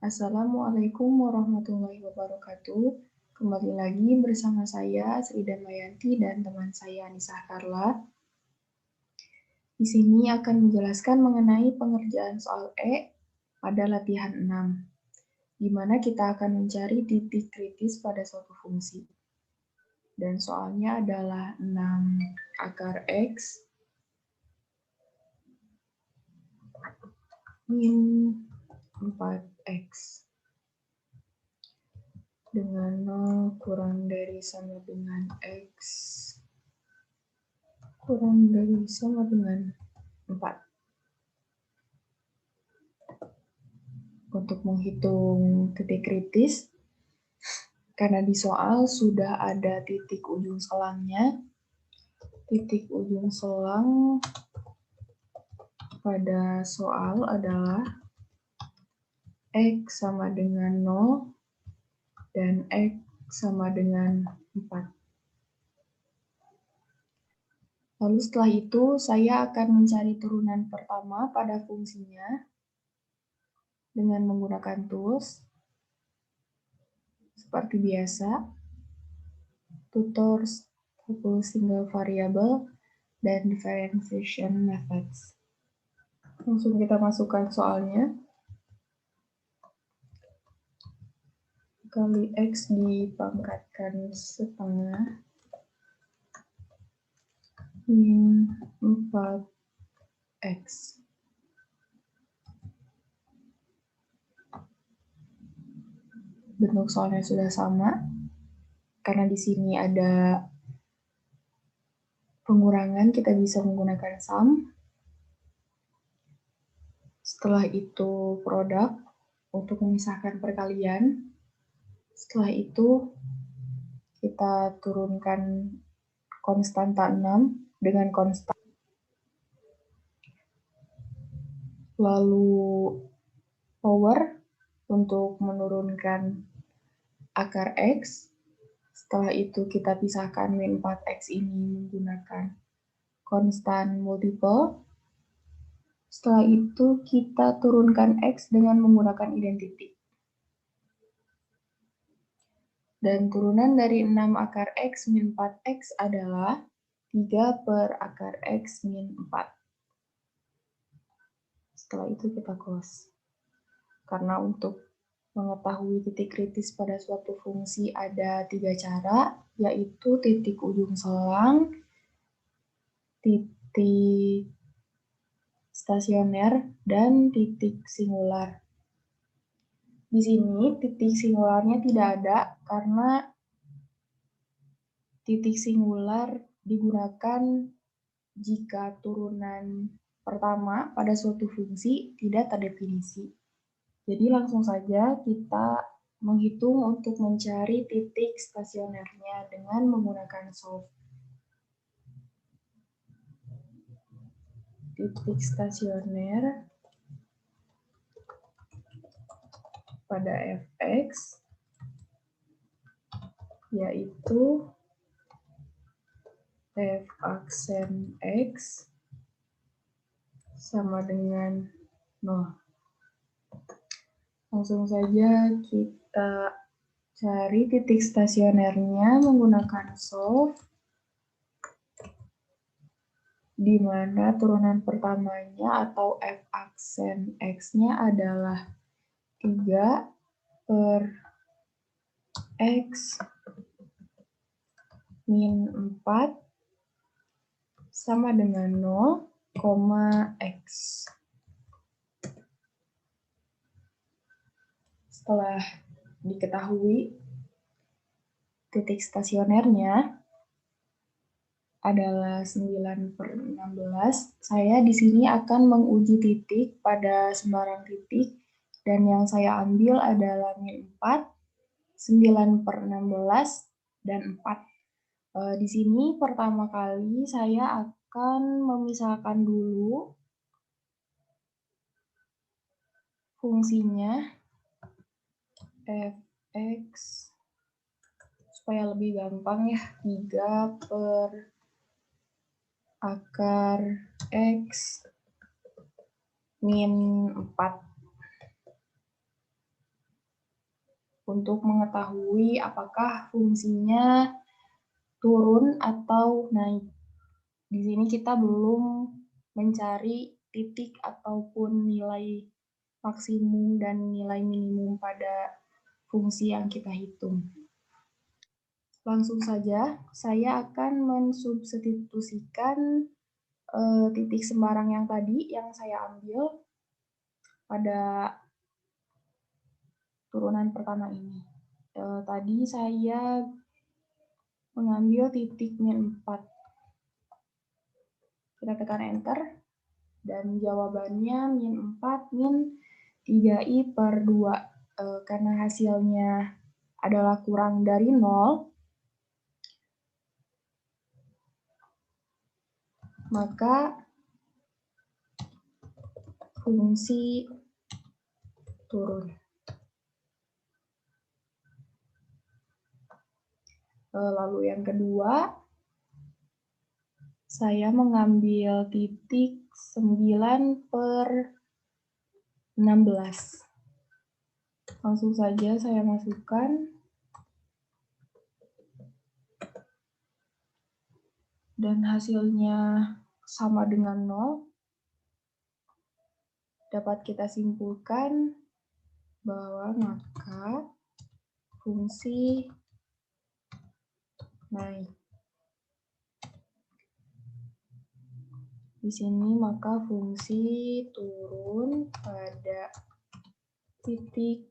Assalamualaikum warahmatullahi wabarakatuh. Kembali lagi bersama saya Sri Damayanti dan teman saya Anissa Carla. Di sini akan menjelaskan mengenai pengerjaan soal E pada latihan 6, di mana kita akan mencari titik kritis pada suatu fungsi. Dan soalnya adalah 6 akar X min 4X dengan 0 kurang dari sama dengan X kurang dari sama dengan 4. Untuk menghitung titik kritis, karena di soal sudah ada titik ujung selangnya, titik ujung selang pada soal adalah X sama dengan 0 dan X sama dengan 4. Lalu setelah itu, saya akan mencari turunan pertama pada fungsinya dengan menggunakan tools. Seperti biasa, tutors, tuple single variable, dan differentiation methods. Langsung kita masukkan soalnya. Kali X dipangkatkan setengah min 4X. Bentuk soalnya sudah sama, karena di sini ada pengurangan, kita bisa menggunakan sum. Setelah itu produk untuk memisahkan perkalian. Setelah itu kita turunkan konstanta 6 dengan konstan. Lalu power untuk menurunkan akar X. Setelah itu kita pisahkan min 4X ini menggunakan konstan multiple. Setelah itu kita turunkan X dengan menggunakan identity. Dan turunan dari 6 akar X min 4X adalah 3 per akar X min 4. Setelah itu kita close. Karena untuk mengetahui titik kritis pada suatu fungsi ada 3 cara, yaitu titik ujung selang, titik stasioner, dan titik singular. Di sini titik singularnya tidak ada karena titik singular digunakan jika turunan pertama pada suatu fungsi tidak terdefinisi. Jadi langsung saja kita menghitung untuk mencari titik stasionernya dengan menggunakan solve. Titik stasioner pada fx yaitu f aksen x sama dengan 0. Langsung saja kita cari titik stasionernya menggunakan solve, di mana turunan pertamanya atau f aksen x-nya adalah 3 per x min 4 sama dengan 0, x. Setelah diketahui titik stasionernya adalah 9 per 16, saya di sini akan menguji titik pada sembarang titik, dan yang saya ambil adalah min 4, 9 per 16, dan 4. Di sini pertama kali saya akan memisahkan dulu fungsinya fx supaya lebih gampang ya, 3 per akar x min 4. untuk mengetahui apakah fungsinya turun atau naik. Di sini kita belum mencari titik ataupun nilai maksimum dan nilai minimum pada fungsi yang kita hitung. Langsung saja, saya akan mensubstitusikan titik sembarang yang tadi yang saya ambil pada turunan pertama ini. Tadi saya mengambil titik min 4. Kita tekan enter, dan jawabannya min 4 min 3i per 2. Karena hasilnya adalah kurang dari 0, maka fungsi turun. Lalu yang kedua, saya mengambil titik 9 per 16. Langsung saja saya masukkan. Dan hasilnya sama dengan 0. Dapat kita simpulkan bahwa maka fungsi naik. Di sini maka fungsi turun pada titik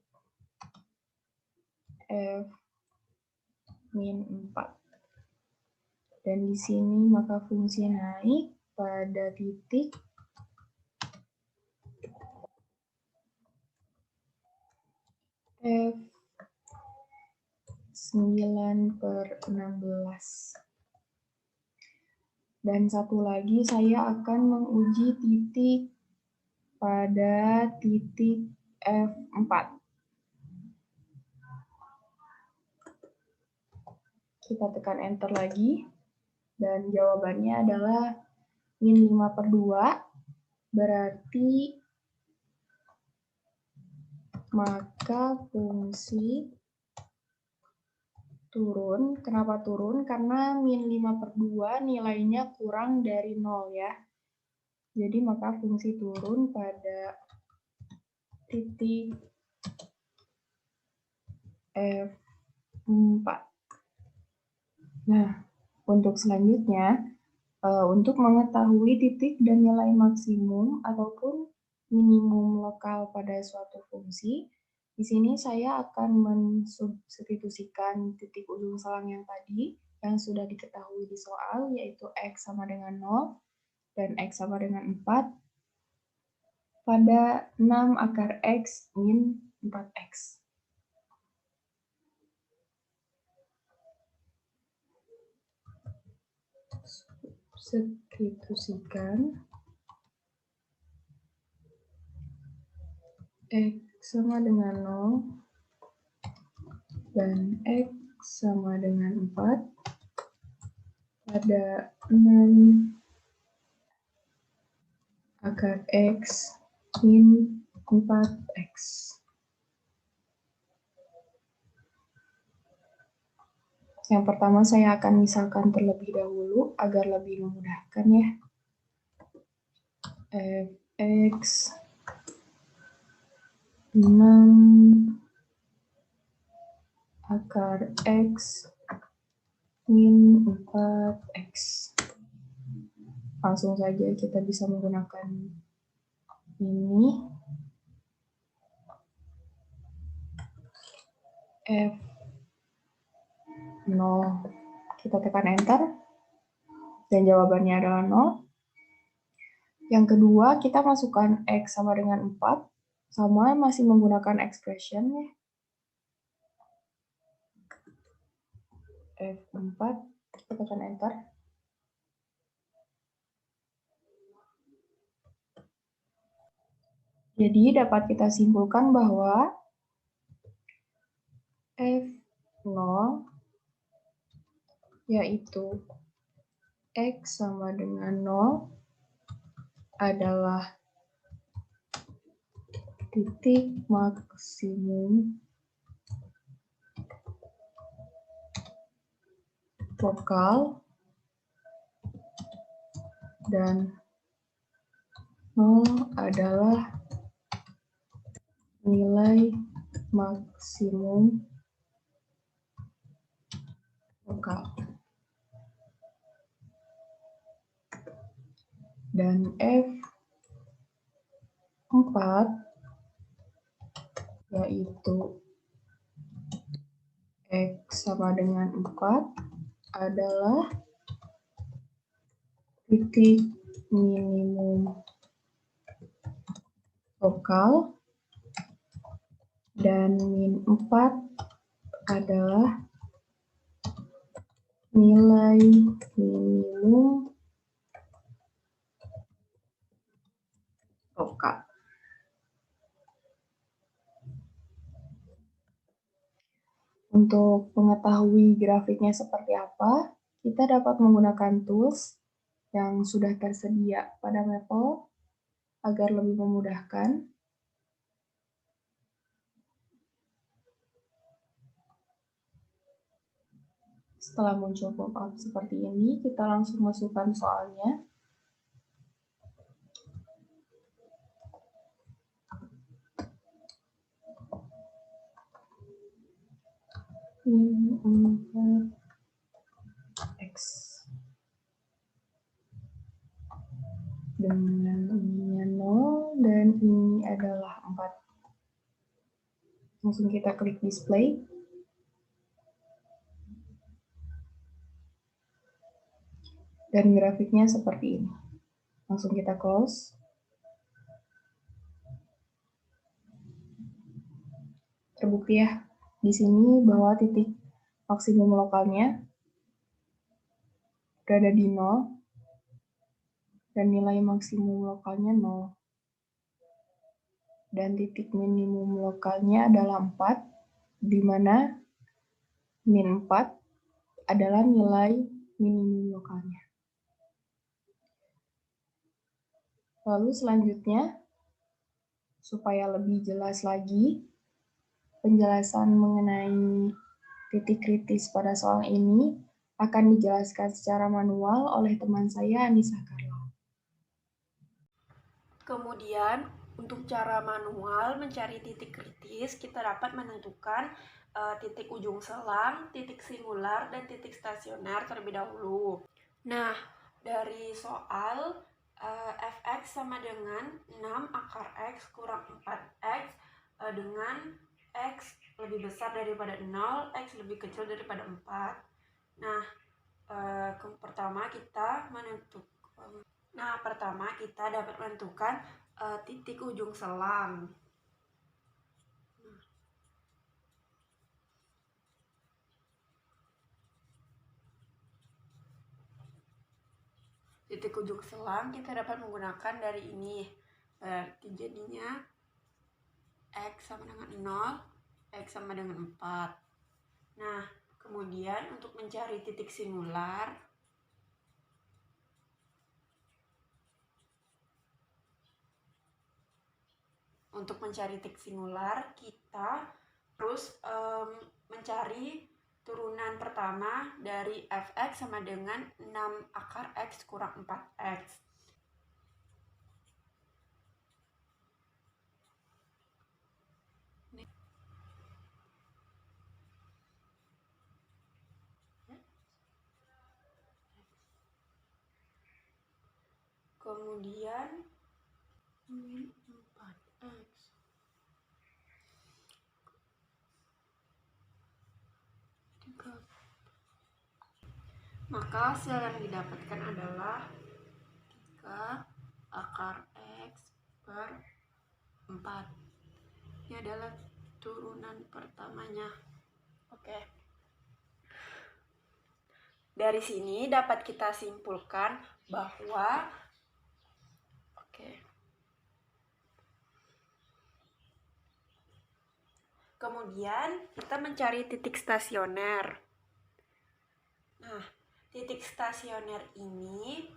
f min 4. Dan di sini maka fungsi naik pada titik f 9 per 16. Dan satu lagi saya akan menguji titik pada titik F4. Kita tekan enter lagi, dan jawabannya adalah min 5 per 2, berarti maka fungsi turun. Kenapa turun? Karena min 5 per 2 nilainya kurang dari 0 ya. Jadi maka fungsi turun pada titik F4. Nah, untuk selanjutnya, untuk mengetahui titik dan nilai maksimum ataupun minimum lokal pada suatu fungsi, di sini saya akan mensubstitusikan titik ujung selang yang tadi, yang sudah diketahui di soal, yaitu X sama dengan 0 dan X sama dengan 4, pada 6 akar X min 4X. Substitusikan X sama dengan 0 dan X sama dengan 4 pada 6 akar X min 4X. Yang pertama saya akan misalkan terlebih dahulu agar lebih memudahkan ya. Fx 6 akar X min 4X. Langsung saja kita bisa menggunakan ini. F 0. Kita tekan enter. Dan jawabannya adalah 0. Yang kedua, kita masukkan X sama dengan 4. Sama, masih menggunakan expression ya. F4, kita tekan enter. Jadi dapat kita simpulkan bahwa F0 yaitu X sama dengan 0 adalah titik maksimum vokal, dan 0 adalah nilai maksimum vokal. Dan F4 yaitu X sama dengan 4 adalah titik minimum vokal, dan min 4 adalah nilai minimum vokal. Untuk mengetahui grafiknya seperti apa, kita dapat menggunakan tools yang sudah tersedia pada Maple agar lebih memudahkan. Setelah muncul pop-up seperti ini, kita langsung masukkan soalnya. X dengan ininya 0 dan ini adalah 4. Langsung kita klik display. Dan grafiknya seperti ini. Langsung kita close. Terbukti ya di sini bahwa titik maksimum lokalnya berada di 0 dan nilai maksimum lokalnya 0. Dan titik minimum lokalnya adalah 4, di mana min 4 adalah nilai minimum lokalnya. Lalu selanjutnya, supaya lebih jelas lagi penjelasan mengenai titik kritis pada soal ini akan dijelaskan secara manual oleh teman saya, Anissa Carla. Kemudian, untuk cara manual mencari titik kritis, kita dapat menentukan titik ujung selang, titik singular, dan titik stasioner terlebih dahulu. Nah, dari soal fx sama dengan 6 akar x kurang 4x dengan x lebih besar daripada 0, x lebih kecil daripada 4. Nah, pertama kita dapat menentukan titik ujung selang. Titik ujung selang kita dapat menggunakan dari ini. Berarti jadinya X sama dengan 0, X sama dengan 4. Nah, kemudian untuk mencari titik singular, kita terus mencari turunan pertama dari fx sama dengan 6 akar x kurang 4x. Kemudian min 4x. Maka hasil yang didapatkan adalah 3 akar x per 4. Ini adalah turunan pertamanya. Oke. Dari sini dapat kita simpulkan bahwa kemudian kita mencari titik stasioner. Nah, titik stasioner ini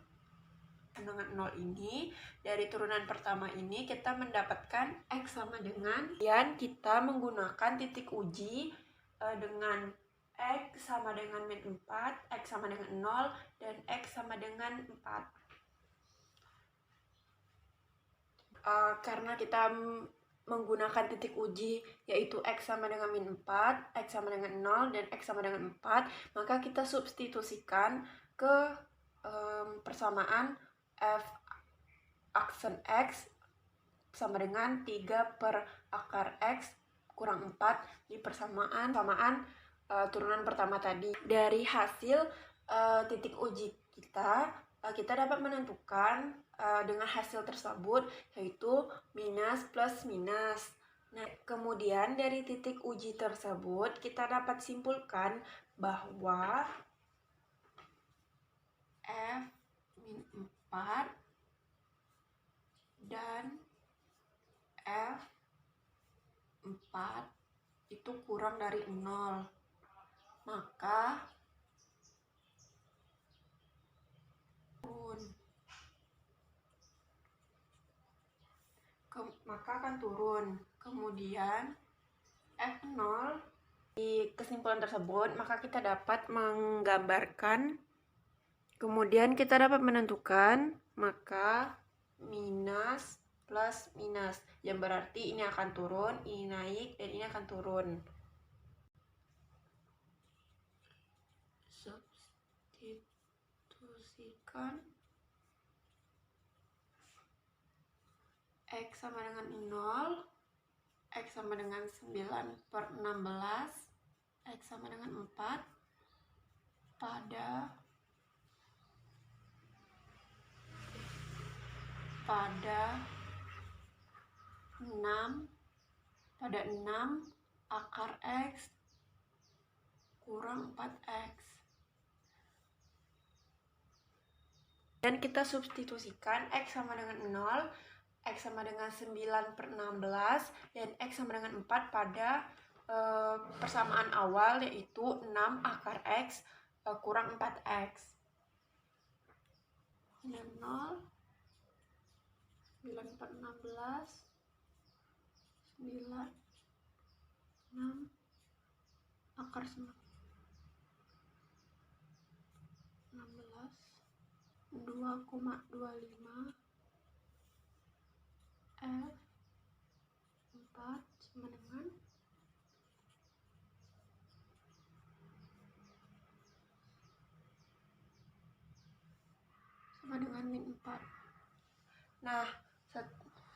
dengan 0 ini, dari turunan pertama ini kita mendapatkan X sama dengan, dan kita menggunakan titik uji dengan X sama dengan min 4, X sama dengan 0, dan X sama dengan 4. Karena kita menggunakan titik uji yaitu X sama dengan min 4, X sama dengan 0, dan X sama dengan 4, maka kita substitusikan ke persamaan F aksen X sama dengan 3 per akar X kurang 4 di persamaan turunan pertama tadi. Dari hasil titik uji kita dapat menentukan dengan hasil tersebut yaitu minus plus minus. Nah, kemudian dari titik uji tersebut kita dapat simpulkan bahwa F min 4 dan F 4 itu kurang dari 0. Maka akan turun. Kemudian F0 di kesimpulan tersebut, maka kita dapat menggambarkan, kemudian kita dapat menentukan, maka minus plus minus, yang berarti ini akan turun, ini naik, dan ini akan turun. Substitusikan X sama dengan 0, X sama dengan 9 per 16, X sama dengan 4 pada 6 akar X kurang 4X. Dan kita substitusikan X sama dengan 0, X sama dengan 9 per 16, dan X sama dengan 4 pada persamaan awal yaitu 6 akar X kurang 4X. Ini 0, 9 per 16, 9, 6, akar 16, 2,25 F 4 sama dengan min 4. Nah,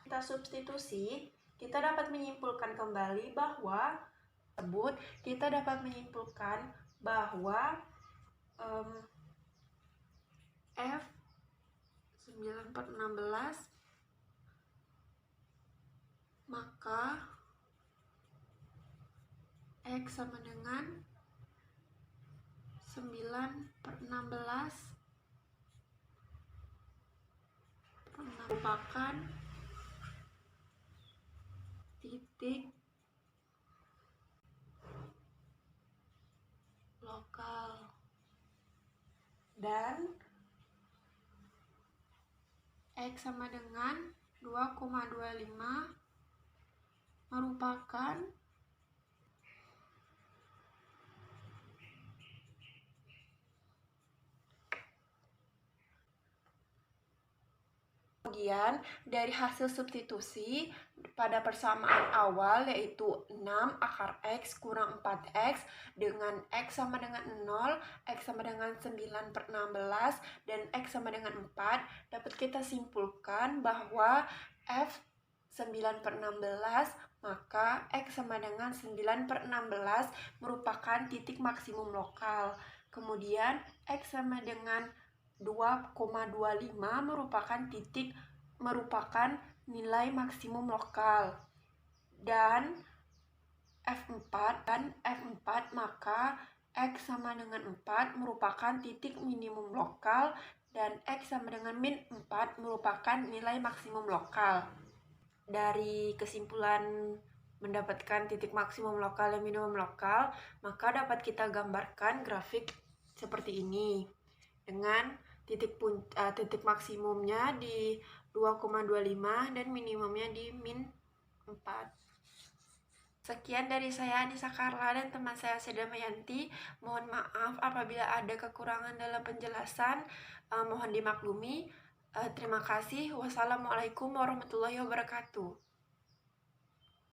kita substitusi, kita dapat menyimpulkan kembali bahwa F 9 per 16 maka X sama dengan 9 per 16 merupakan titik lokal, dan X sama dengan 2,25 merupakan kemudian dari hasil substitusi pada persamaan awal yaitu 6 akar X kurang 4X dengan X sama dengan 0, X sama dengan 9 per 16, dan X sama dengan 4, dapat kita simpulkan bahwa F 9 per 16 maka X sama dengan 9 per 16 merupakan titik maksimum lokal. Kemudian X sama dengan 2,25 merupakan nilai maksimum lokal, dan F4 maka X sama dengan 4 merupakan titik minimum lokal, dan X sama dengan min 4 merupakan nilai maksimum lokal. Dari kesimpulan mendapatkan titik maksimum lokal dan minimum lokal, maka dapat kita gambarkan grafik seperti ini dengan titik maksimumnya di 2,25 dan minimumnya di min 4. Sekian dari saya Anissa Carla dan teman saya Seda Mayanti. Mohon maaf apabila ada kekurangan dalam penjelasan, mohon dimaklumi. Terima kasih. Wassalamualaikum warahmatullahi wabarakatuh.